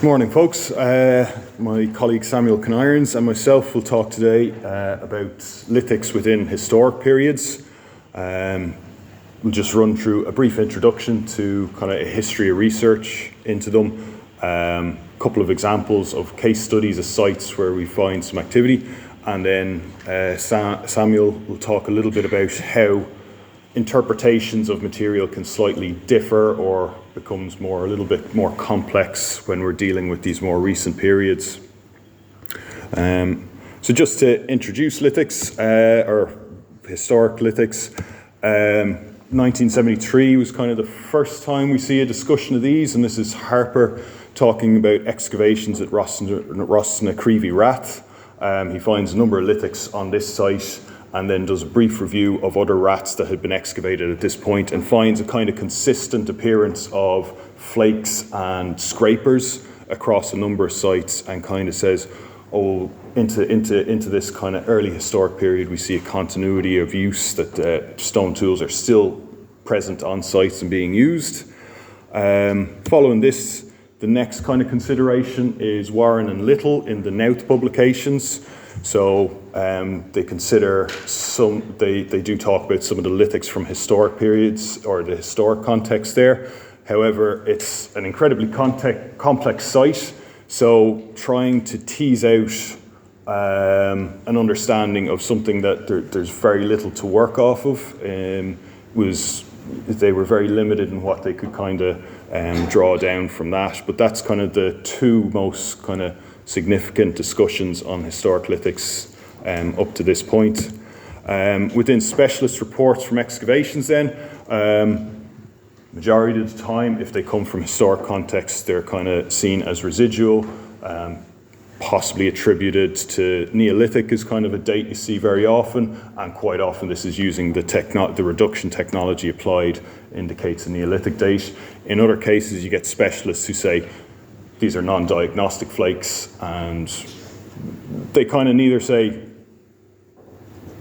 Morning, folks. My colleague Samuel Kinirons and myself will talk today about lithics within historic periods. We'll just run through a brief introduction to kind of a history of research into them, a couple of examples of case studies of sites where we find some activity, and then Samuel will talk a little bit about how interpretations of material can slightly differ or becomes a little bit more complex when we're dealing with these more recent periods. So just to introduce lithics, or historic lithics, 1973 was kind of the first time we see a discussion of these, and this is Harper talking about excavations at Rossna Rath. He finds a number of lithics on this site and then does a brief review of other rats that had been excavated at this point and finds a kind of consistent appearance of flakes and scrapers across a number of sites, and kind of says, into this kind of early historic period, we see a continuity of use, that stone tools are still present on sites and being used. Following this, the next kind of consideration is Warren and Little in the Nouth publications. So they consider they do talk about some of the lithics from historic periods or the historic context there. However, it's an incredibly complex site, so trying to tease out an understanding of something that there's very little to work off of they were very limited in what they could kind of draw down from that. But that's kind of the two most kind of significant discussions on historic lithics up to this point. Within specialist reports from excavations then, majority of the time, if they come from historic context, they're kind of seen as residual, possibly attributed to Neolithic is kind of a date you see very often, and quite often this is using the reduction technology applied indicates a Neolithic date. In other cases, you get specialists who say these are non-diagnostic flakes, and they kind of neither say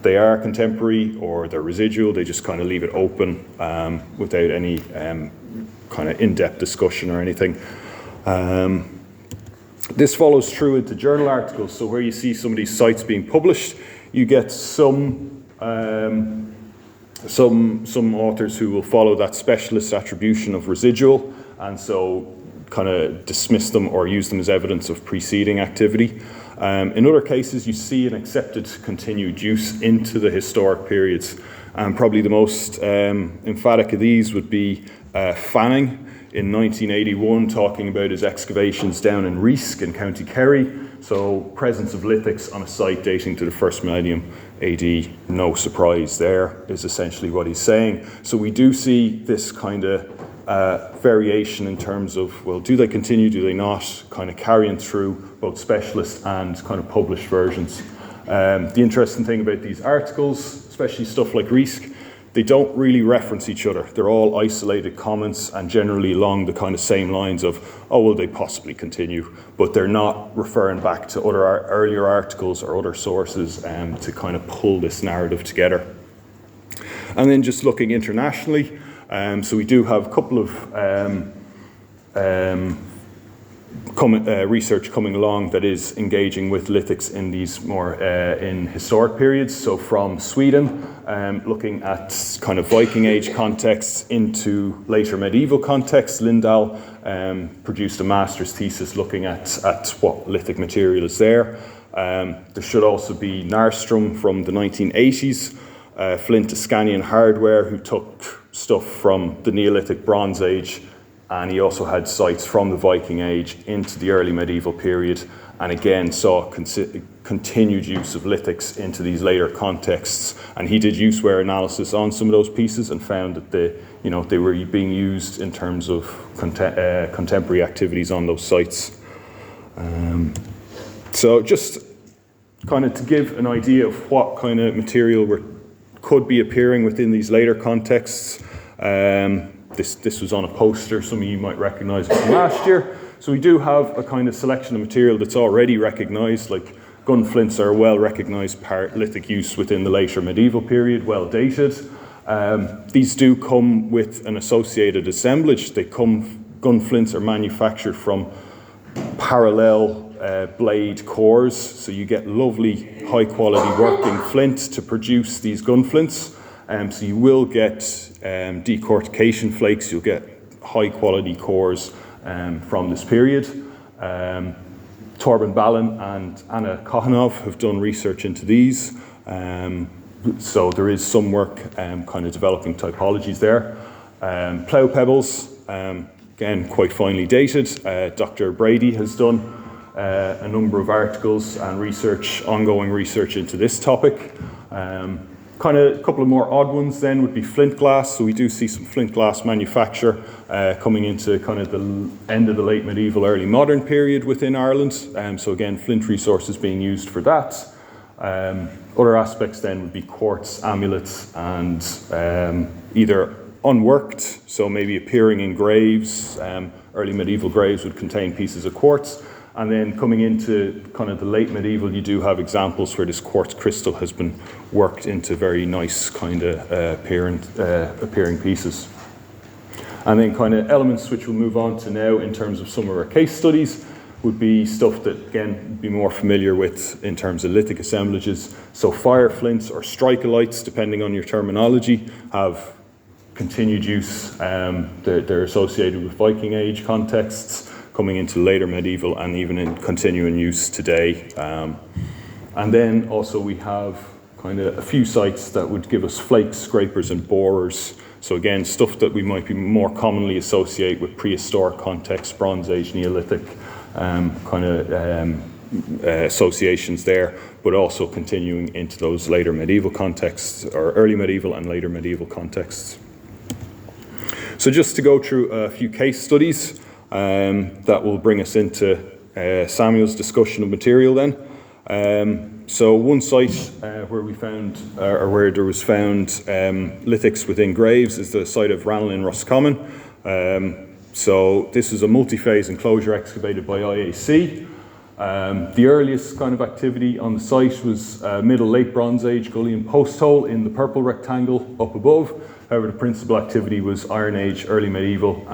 they are contemporary or they're residual. They just kind of leave it open without any kind of in-depth discussion or anything. This follows through into journal articles. So where you see some of these sites being published, you get some authors who will follow that specialist attribution of residual, and so kind of dismiss them or use them as evidence of preceding activity. In other cases, you see an accepted continued use into the historic periods. And probably the most emphatic of these would be Fanning in 1981, talking about his excavations down in Reesk in County Kerry. So presence of lithics on a site dating to the first millennium AD, no surprise there, is essentially what he's saying. So we do see this kind of variation in terms of, well, do they continue, do they not, kind of carrying through both specialist and kind of published versions. The interesting thing about these articles, especially stuff like Reesk, they don't really reference each other. They're all isolated comments and generally along the kind of same lines of, oh, will they possibly continue? But they're not referring back to other earlier articles or other sources to kind of pull this narrative together. And then just looking internationally, so we do have a couple of research coming along that is engaging with lithics in these more in historic periods. So from Sweden, looking at kind of Viking Age contexts into later medieval contexts, Lindahl produced a master's thesis looking at what lithic material is there. There should also be Narstrom from the 1980s, Flint Ascanian Hardware, who took stuff from the Neolithic Bronze Age, and he also had sites from the Viking Age into the early medieval period, and again saw continued use of lithics into these later contexts. And he did use-ware analysis on some of those pieces and found that they were being used in terms of contemporary activities on those sites. So just kind of to give an idea of what kind of material could be appearing within these later contexts. This was on a poster, some of you might recognize it from last year. So we do have a kind of selection of material that's already recognized, like gun flints are a well-recognized lithic use within the later medieval period, well dated. These do come with an associated assemblage. Gun flints are manufactured from parallel blade cores, so you get lovely high quality working flint to produce these gun flints. So you will get decortication flakes, you'll get high quality cores from this period. Torben Ballin and Anna Kohanov have done research into these. So there is some work kind of developing typologies there. Plough pebbles, again, quite finely dated. Dr. Brady has done a number of articles and research, ongoing research into this topic. Kind of a couple of more odd ones then would be flint glass. So we do see some flint glass manufacture coming into kind of the end of the late medieval, early modern period within Ireland. So again, flint resources being used for that. Other aspects then would be quartz amulets and either unworked, so maybe appearing in graves. Early medieval graves would contain pieces of quartz. And then coming into kind of the late medieval, you do have examples where this quartz crystal has been worked into very nice kind of appearing pieces. And then kind of elements which we'll move on to now in terms of some of our case studies would be stuff that, again, be more familiar with in terms of lithic assemblages. So fire flints or strikolites, depending on your terminology, have continued use. They're associated with Viking Age contexts, coming into later medieval and even in continuing use today. And then also we have kind of a few sites that would give us flakes, scrapers and borers. So again, stuff that we might be more commonly associate with prehistoric contexts, Bronze Age, Neolithic associations there, but also continuing into those later medieval contexts or early medieval and later medieval contexts. So just to go through a few case studies, that will bring us into Samuel's discussion of material then. So one site where we found, or where there was found lithics within graves is the site of Ranelagh in Roscommon. So this is a multi-phase enclosure excavated by IAC. The earliest kind of activity on the site was Middle Late Bronze Age Gullian post hole in the purple rectangle up above. However, the principal activity was Iron Age, early medieval,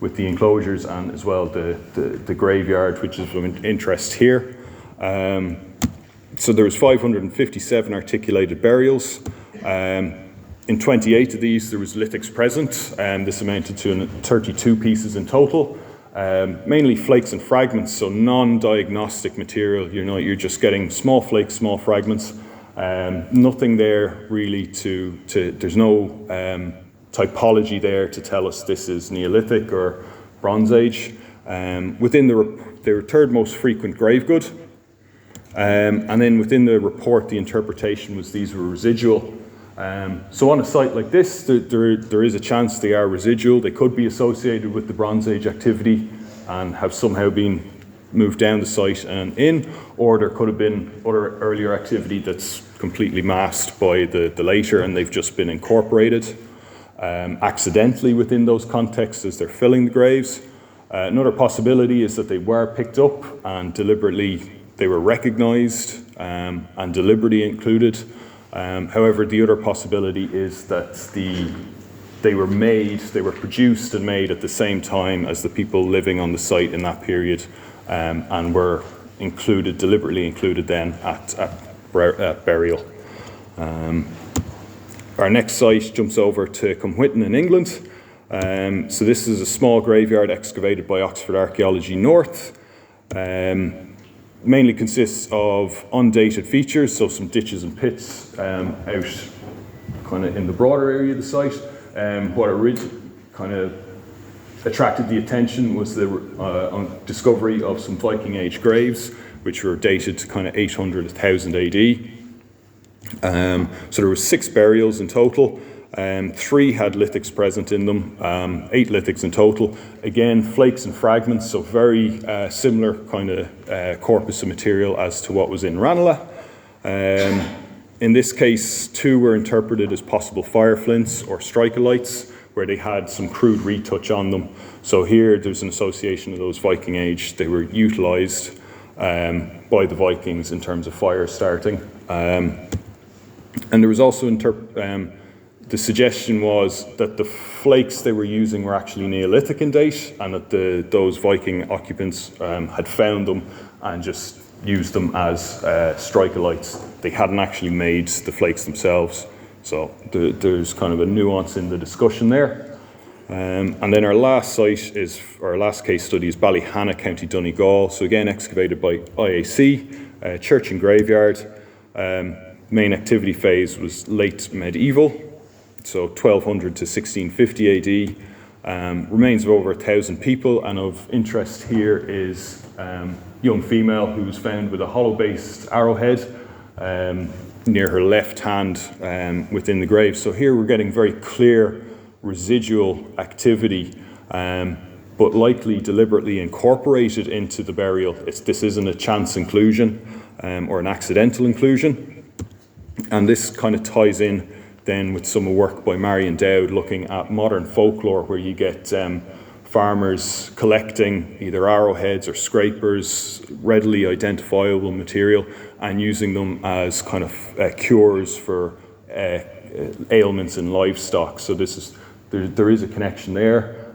with the enclosures and as well the graveyard, which is of interest here. So there was 557 articulated burials. In 28 of these, there was lithics present, and this amounted to 32 pieces in total. Mainly flakes and fragments, so non-diagnostic material. You're just getting small flakes, small fragments. Nothing there really there's no typology there to tell us this is Neolithic or Bronze Age. Within the third most frequent grave good. And then within the report, the interpretation was these were residual. So on a site like this, there is a chance they are residual. They could be associated with the Bronze Age activity and have somehow been moved down the site and in, or there could have been other earlier activity that's completely masked by the later and they've just been incorporated accidentally within those contexts as they're filling the graves. Another possibility is that they were picked up and deliberately they were recognized and deliberately included. However, the other possibility is that they were produced and made at the same time as the people living on the site in that period, and were deliberately included then at burial. Our next site jumps over to Cumwhitton in England. So this is a small graveyard excavated by Oxford Archaeology North. Mainly consists of undated features, so some ditches and pits out kind of in the broader area of the site. What kind of attracted the attention was the discovery of some Viking Age graves, which were dated to kind of 800 to 1000 AD. So there were 6 burials in total. 3 had lithics present in them, 8 lithics in total. Again, flakes and fragments, so very similar kind of corpus of material as to what was in Ranelagh. In this case, 2 were interpreted as possible fire flints or strikolites, where they had some crude retouch on them. So here there's an association of those Viking Age. They were utilised by the Vikings in terms of fire starting. And there was also the suggestion was that the flakes they were using were actually Neolithic in date, and that those Viking occupants had found them and just used them as strikolites. They hadn't actually made the flakes themselves. So there's kind of a nuance in the discussion there. And then our last case study is Ballyhanna, County Donegal. So again, excavated by IAC, church and graveyard. Main activity phase was late medieval, so 1200 to 1650 AD. Remains of over 1,000 people, and of interest here is young female who was found with a hollow-based arrowhead near her left hand within the grave. So here we're getting very clear residual activity, but likely deliberately incorporated into the burial. This isn't a chance inclusion or an accidental inclusion. And this kind of ties in then with some work by Marion Dowd looking at modern folklore, where you get farmers collecting either arrowheads or scrapers, readily identifiable material, and using them as kind of cures for ailments in livestock. So there is a connection there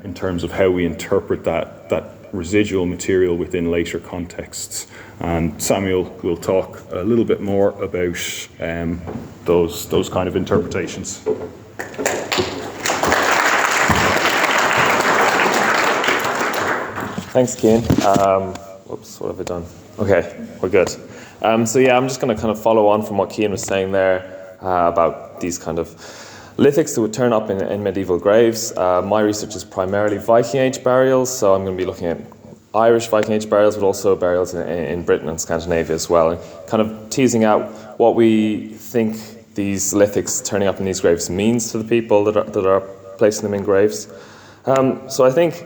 in terms of how we interpret that residual material within later contexts. And Samuel will talk a little bit more about those kind of interpretations. Thanks, Cian. Whoops, what have I done? Okay, we're good. So yeah, I'm just going to kind of follow on from what Cian was saying there about these kind of lithics that would turn up in medieval graves. My research is primarily Viking Age burials, so I'm going to be looking at Irish Viking Age burials, but also burials in Britain and Scandinavia as well, and kind of teasing out what we think these lithics turning up in these graves means to the people that are placing them in graves. So I think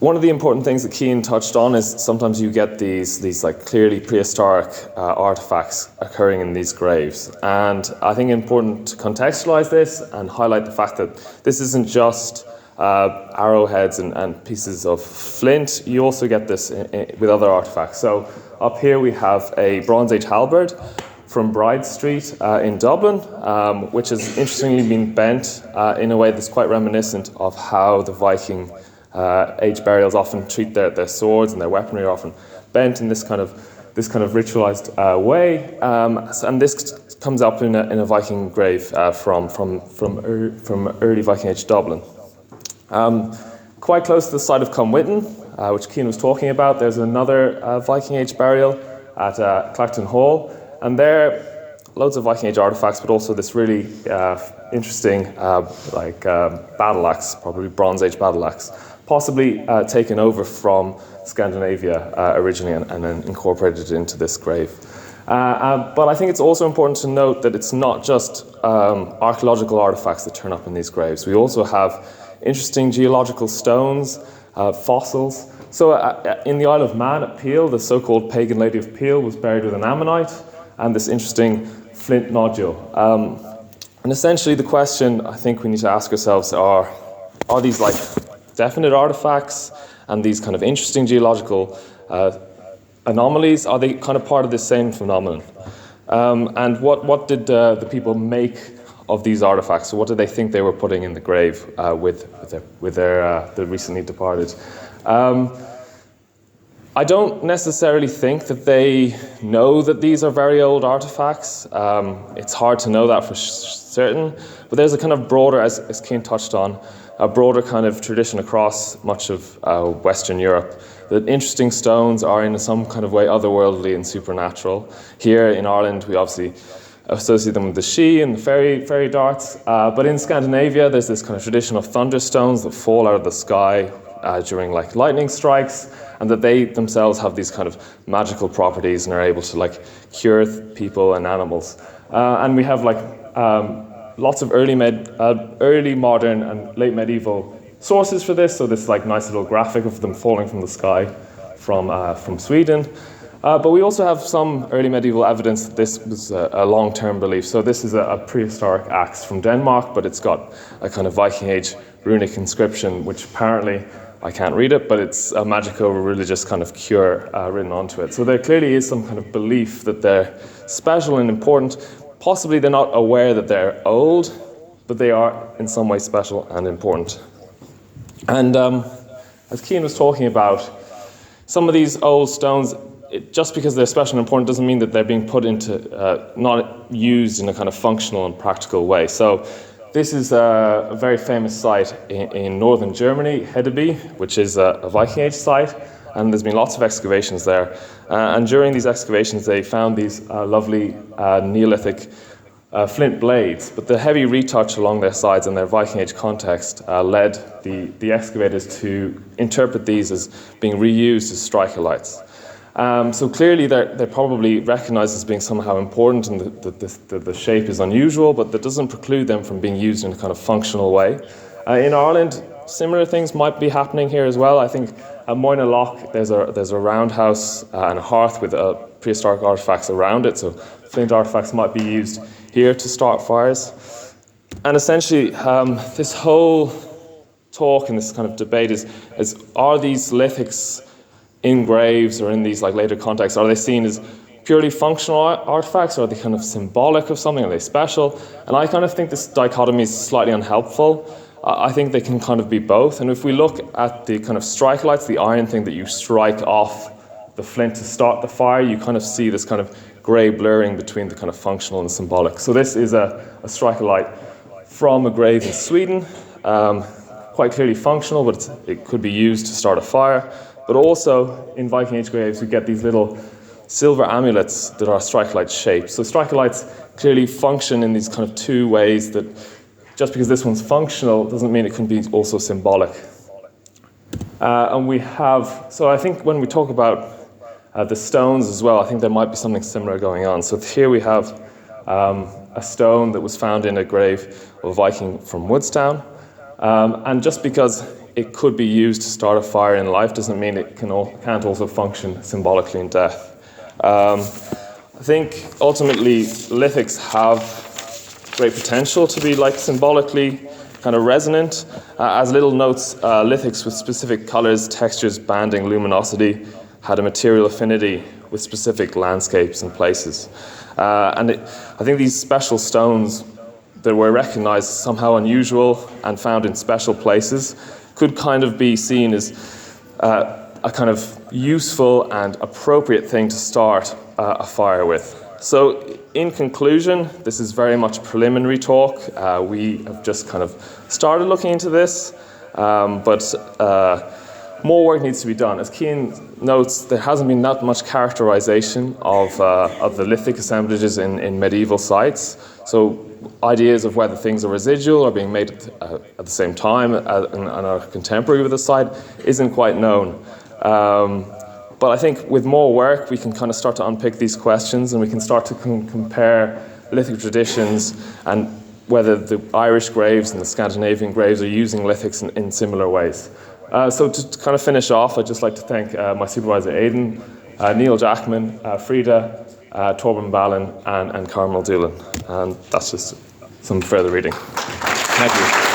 one of the important things that Cian touched on is sometimes you get these like clearly prehistoric artifacts occurring in these graves. And I think it's important to contextualize this and highlight the fact that this isn't just arrowheads and pieces of flint. You also get this with other artifacts. So up here we have a Bronze Age halberd from Bride Street in Dublin, which has interestingly been bent in a way that's quite reminiscent of how the Viking age burials often treat their swords, and their weaponry are often bent in this kind of ritualized way. And this comes up in a Viking grave from early Viking Age Dublin. Quite close to the site of Cumwhitten, which Cian was talking about, there's another Viking Age burial at Clacton Hall, and there loads of Viking Age artifacts, but also this really interesting battle axe, probably Bronze Age battle axe, possibly taken over from Scandinavia originally and then incorporated into this grave. But I think it's also important to note that it's not just archaeological artifacts that turn up in these graves. We also have interesting geological stones, fossils. So in the Isle of Man at Peel, the so-called pagan lady of Peel was buried with an ammonite and this interesting flint nodule. And essentially the question I think we need to ask ourselves are these like definite artifacts and these kind of interesting geological anomalies, are they kind of part of the same phenomenon? And what did the people make of these artifacts? So what did they think they were putting in the grave with the recently departed? I don't necessarily think that they know that these are very old artifacts. It's hard to know that for certain, but there's a kind of broader, as Cian touched on, a broader kind of tradition across much of Western Europe that interesting stones are in some kind of way otherworldly and supernatural. Here in Ireland, we obviously associate them with the Sidhe and the fairy darts, but in Scandinavia, there's this kind of tradition of thunderstones that fall out of the sky during like lightning strikes, and that they themselves have these kind of magical properties and are able to like cure people and animals. And we have like lots of early modern and late medieval sources for this. So this like nice little graphic of them falling from the sky from Sweden. But we also have some early medieval evidence that this was a long-term belief. So this is a prehistoric axe from Denmark, but it's got a kind of Viking Age runic inscription, which apparently, I can't read it, but it's a magico-religious kind of cure written onto it. So there clearly is some kind of belief that they're special and important, possibly they're not aware that they're old, but they are in some way special and important. And as Cian was talking about, some of these old stones, just because they're special and important doesn't mean that they're being put into, not used in a kind of functional and practical way. So this is a very famous site in northern Germany, Hedeby, which is a Viking Age site, and there's been lots of excavations there. And during these excavations, they found these lovely Neolithic flint blades, but the heavy retouch along their sides and their Viking Age context led the excavators to interpret these as being reused as strikolites. So clearly they're probably recognised as being somehow important, and the shape is unusual, but that doesn't preclude them from being used in a kind of functional way. In Ireland, similar things might be happening here as well. I think at Moyna Loch there's a roundhouse and a hearth with prehistoric artefacts around it, so flint artefacts might be used here to start fires. And essentially this whole talk and this kind of debate is are these lithics in graves or in these like later contexts, are they seen as purely functional artifacts, or are they kind of symbolic of something, are they special? And I kind of think this dichotomy is slightly unhelpful. I think they can kind of be both. And if we look at the kind of strikelites, the iron thing that you strike off the flint to start the fire, you kind of see this kind of grey blurring between the kind of functional and symbolic. So this is a strikolite from a grave in Sweden, quite clearly functional, but it could be used to start a fire. But also in Viking Age graves, we get these little silver amulets that are strikolite shaped. So strikolites clearly function in these kind of two ways, that just because this one's functional doesn't mean it can be also symbolic. And we have, so I think when we talk about the stones as well, I think there might be something similar going on. So here we have a stone that was found in a grave of a Viking from Woodstown. And just because it could be used to start a fire in life doesn't mean it can't also function symbolically in death. I think ultimately lithics have great potential to be like symbolically kind of resonant. As little notes, lithics with specific colors, textures, banding, luminosity had a material affinity with specific landscapes and places. I think these special stones that were recognized as somehow unusual and found in special places could kind of be seen as a kind of useful and appropriate thing to start a fire with. So in conclusion, this is very much preliminary talk. We have just kind of started looking into this, but more work needs to be done. As Cian notes, there hasn't been that much characterization of the lithic assemblages in medieval sites. So ideas of whether things are residual or being made at the same time and are contemporary with the site isn't quite known. But I think with more work, we can kind of start to unpick these questions, and we can start to compare lithic traditions and whether the Irish graves and the Scandinavian graves are using lithics in similar ways. So to kind of finish off, I'd just like to thank my supervisor Aidan, Neil Jackman, Frida, Torben Ballin, and Carmel Doolan. And that's just some further reading. Thank you.